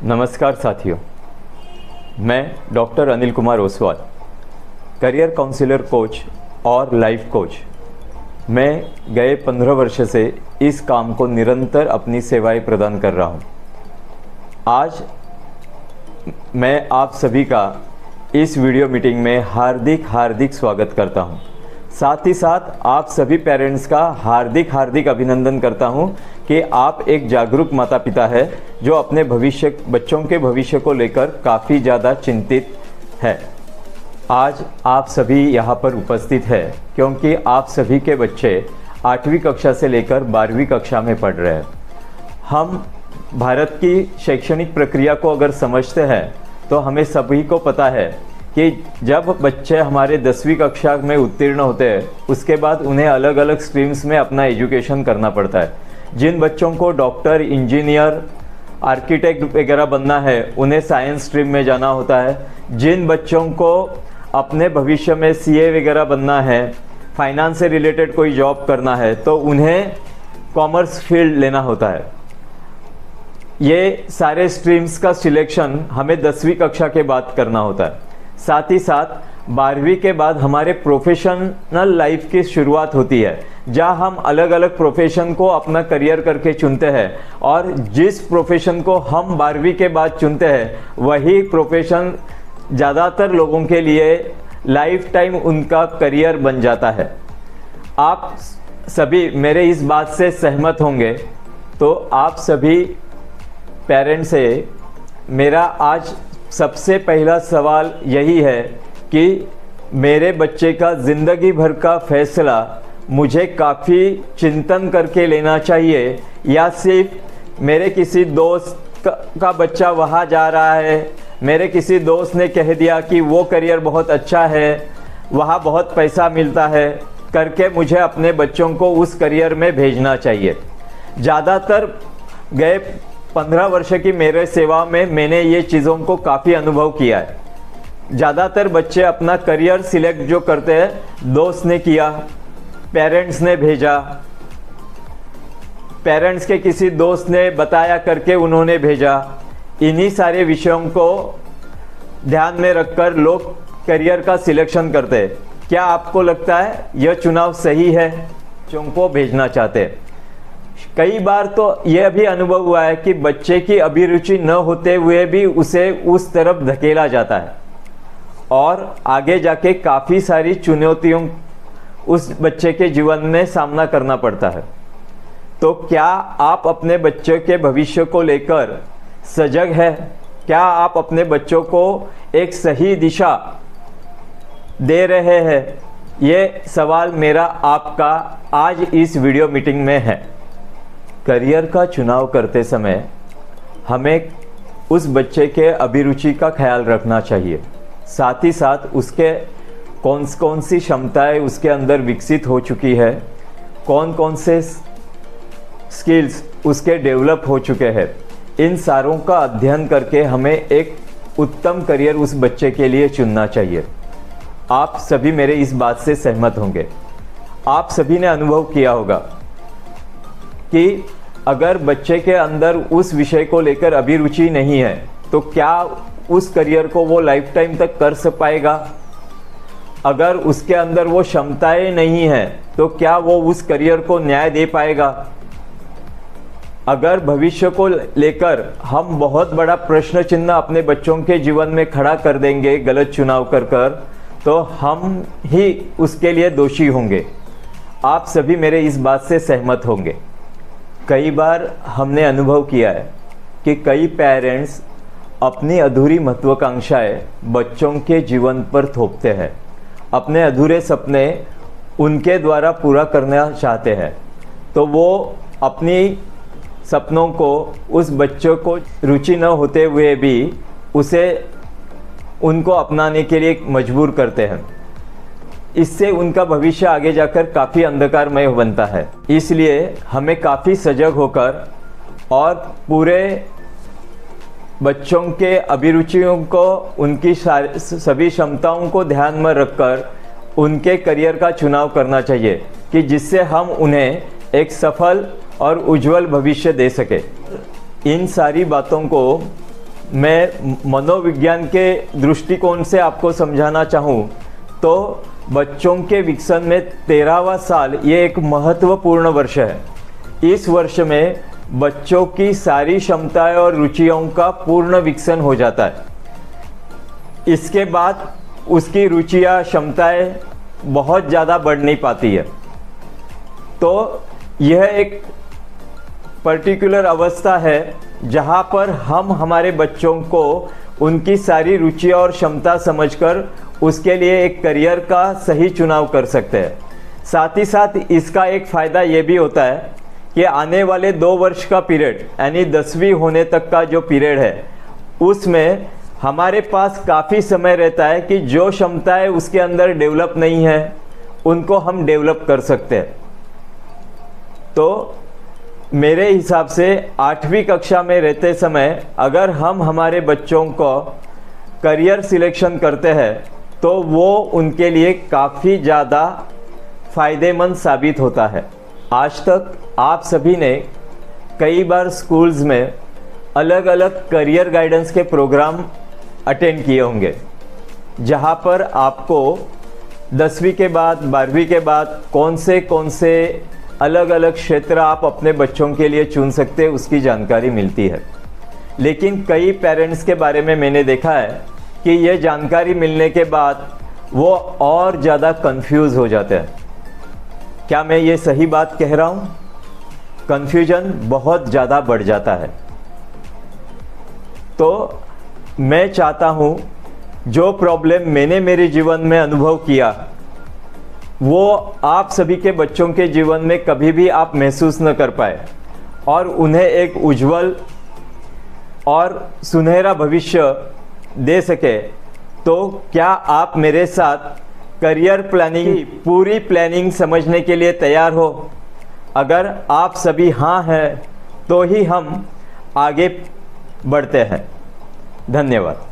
नमस्कार साथियों, मैं doctor Anil Kumar Oswal, career counsellor coach और लाइफ कोच। मैं गए 15 वर्ष से इस काम को निरंतर अपनी सेवाएं प्रदान कर रहा हूं। आज मैं आप सभी का इस वीडियो मीटिंग में हार्दिक स्वागत करता हूं। साथ ही साथ आप सभी पेरेंट्स का हार्दिक अभिनंदन करता हूं कि आप एक जागरूक माता पिता है जो अपने बच्चों के भविष्य को लेकर काफ़ी ज़्यादा चिंतित है। आज आप सभी यहाँ पर उपस्थित है क्योंकि आप सभी के बच्चे 8वीं कक्षा से लेकर 12वीं कक्षा में पढ़ रहे हैं। हम भारत की शैक्षणिक प्रक्रिया को अगर समझते हैं तो हमें सभी को पता है कि जब बच्चे हमारे 10वीं कक्षा में उत्तीर्ण होते हैं उसके बाद उन्हें अलग अलग स्ट्रीम्स में अपना एजुकेशन करना पड़ता है। जिन बच्चों को डॉक्टर, इंजीनियर, आर्किटेक्ट वगैरह बनना है उन्हें साइंस स्ट्रीम में जाना होता है। जिन बच्चों को अपने भविष्य में सीए वगैरह बनना है, फाइनेंस से रिलेटेड कोई जॉब करना है तो उन्हें कॉमर्स फील्ड लेना होता है। ये सारे स्ट्रीम्स का सिलेक्शन हमें 10वीं कक्षा के बाद करना होता है। साथ ही साथ 12वीं के बाद हमारे प्रोफेशनल लाइफ की शुरुआत होती है, जहां हम अलग अलग प्रोफेशन को अपना करियर करके चुनते हैं और जिस प्रोफेशन को हम 12वीं के बाद चुनते हैं वही प्रोफेशन ज़्यादातर लोगों के लिए लाइफ टाइम उनका करियर बन जाता है। आप सभी मेरे इस बात से सहमत होंगे, तो आप सभी पेरेंट्स से मेरा आज सबसे पहला सवाल यही है कि मेरे बच्चे का ज़िंदगी भर का फैसला मुझे काफ़ी चिंतन करके लेना चाहिए या सिर्फ मेरे किसी दोस्त का बच्चा वहाँ जा रहा है, मेरे किसी दोस्त ने कह दिया कि वो करियर बहुत अच्छा है, वहाँ बहुत पैसा मिलता है करके मुझे अपने बच्चों को उस करियर में भेजना चाहिए। ज़्यादातर गए 15 वर्ष की मेरे सेवा में मैंने ये चीज़ों को काफ़ी अनुभव किया है। ज़्यादातर बच्चे अपना करियर सिलेक्ट जो करते हैं, दोस्त ने किया, पेरेंट्स ने भेजा, पेरेंट्स के किसी दोस्त ने बताया करके उन्होंने भेजा। इन्हीं सारे विषयों को ध्यान में रखकर लोग करियर का सिलेक्शन करते हैं। क्या आपको लगता है यह चुनाव सही है? बच्चों को भेजना चाहते हैं। कई बार तो यह भी अनुभव हुआ है कि बच्चे की अभिरुचि न होते हुए भी उसे उस तरफ धकेला जाता है और आगे जाके काफ़ी सारी चुनौतियों उस बच्चे के जीवन में सामना करना पड़ता है। तो क्या आप अपने बच्चे के भविष्य को लेकर सजग है? क्या आप अपने बच्चों को एक सही दिशा दे रहे हैं? ये सवाल मेरा आपका आज इस वीडियो मीटिंग में है। करियर का चुनाव करते समय हमें उस बच्चे के अभिरुचि का ख्याल रखना चाहिए। साथ ही साथ उसके कौन सी क्षमताएं उसके अंदर विकसित हो चुकी है, कौन से स्किल्स उसके डेवलप हो चुके हैं, इन सारों का अध्ययन करके हमें एक उत्तम करियर उस बच्चे के लिए चुनना चाहिए। आप सभी मेरे इस बात से सहमत होंगे। आप सभी ने अनुभव किया होगा कि अगर बच्चे के अंदर उस विषय को लेकर अभिरुचि नहीं है तो क्या उस करियर को वो लाइफ टाइम तक कर पाएगा? अगर उसके अंदर वो क्षमताएं नहीं हैं तो क्या वो उस करियर को न्याय दे पाएगा? अगर भविष्य को लेकर हम बहुत बड़ा प्रश्न चिन्ह अपने बच्चों के जीवन में खड़ा कर देंगे गलत चुनाव कर तो हम ही उसके लिए दोषी होंगे। आप सभी मेरे इस बात से सहमत होंगे। कई बार हमने अनुभव किया है कि कई पेरेंट्स अपनी अधूरी महत्वाकांक्षाएं बच्चों के जीवन पर थोपते हैं, अपने अधूरे सपने उनके द्वारा पूरा करना चाहते हैं, तो वो अपनी सपनों को उस बच्चों को रुचि न होते हुए भी उनको अपनाने के लिए मजबूर करते हैं। इससे उनका भविष्य आगे जाकर काफ़ी अंधकारमय बनता है। इसलिए हमें काफ़ी सजग होकर और पूरे बच्चों के अभिरुचियों को, उनकी सभी क्षमताओं को ध्यान में रखकर उनके करियर का चुनाव करना चाहिए कि जिससे हम उन्हें एक सफल और उज्जवल भविष्य दे सके। इन सारी बातों को मैं मनोविज्ञान के दृष्टिकोण से आपको समझाना चाहूँ तो बच्चों के विकसन में 13वां साल ये एक महत्वपूर्ण वर्ष है। इस वर्ष में बच्चों की सारी क्षमताएं और रुचियों का पूर्ण विकसन हो जाता है। इसके बाद उसकी रुचियां क्षमताएं बहुत ज़्यादा बढ़ नहीं पाती है। तो यह एक पर्टिकुलर अवस्था है जहां पर हम हमारे बच्चों को उनकी सारी रुचियां और क्षमता समझकर उसके लिए एक करियर का सही चुनाव कर सकते हैं। साथ ही साथ इसका एक फ़ायदा ये भी होता है कि आने वाले 2 वर्ष का पीरियड यानी 10वीं होने तक का जो पीरियड है उसमें हमारे पास काफ़ी समय रहता है कि जो क्षमताएं उसके अंदर डेवलप नहीं है उनको हम डेवलप कर सकते हैं। तो मेरे हिसाब से 8वीं कक्षा में रहते समय अगर हम हमारे बच्चों को करियर सिलेक्शन करते हैं तो वो उनके लिए काफ़ी ज़्यादा फ़ायदेमंद साबित होता है। आज तक आप सभी ने कई बार स्कूल्स में अलग अलग करियर गाइडेंस के प्रोग्राम अटेंड किए होंगे, जहाँ पर आपको 10वीं के बाद 12वीं के बाद कौन से अलग अलग क्षेत्र आप अपने बच्चों के लिए चुन सकते हैं उसकी जानकारी मिलती है। लेकिन कई पेरेंट्स के बारे में मैंने देखा है कि ये जानकारी मिलने के बाद वो और ज़्यादा कंफ्यूज हो जाते हैं। क्या मैं ये सही बात कह रहा हूँ? कंफ्यूजन बहुत ज़्यादा बढ़ जाता है। तो मैं चाहता हूँ जो प्रॉब्लम मैंने मेरे जीवन में अनुभव किया वो आप सभी के बच्चों के जीवन में कभी भी आप महसूस न कर पाए और उन्हें एक उज्जवल और सुनहरा भविष्य दे सके, तो क्या आप मेरे साथ करियर प्लानिंग की पूरी प्लानिंग समझने के लिए तैयार हो? अगर आप सभी हाँ हैं तो ही हम आगे बढ़ते हैं। धन्यवाद।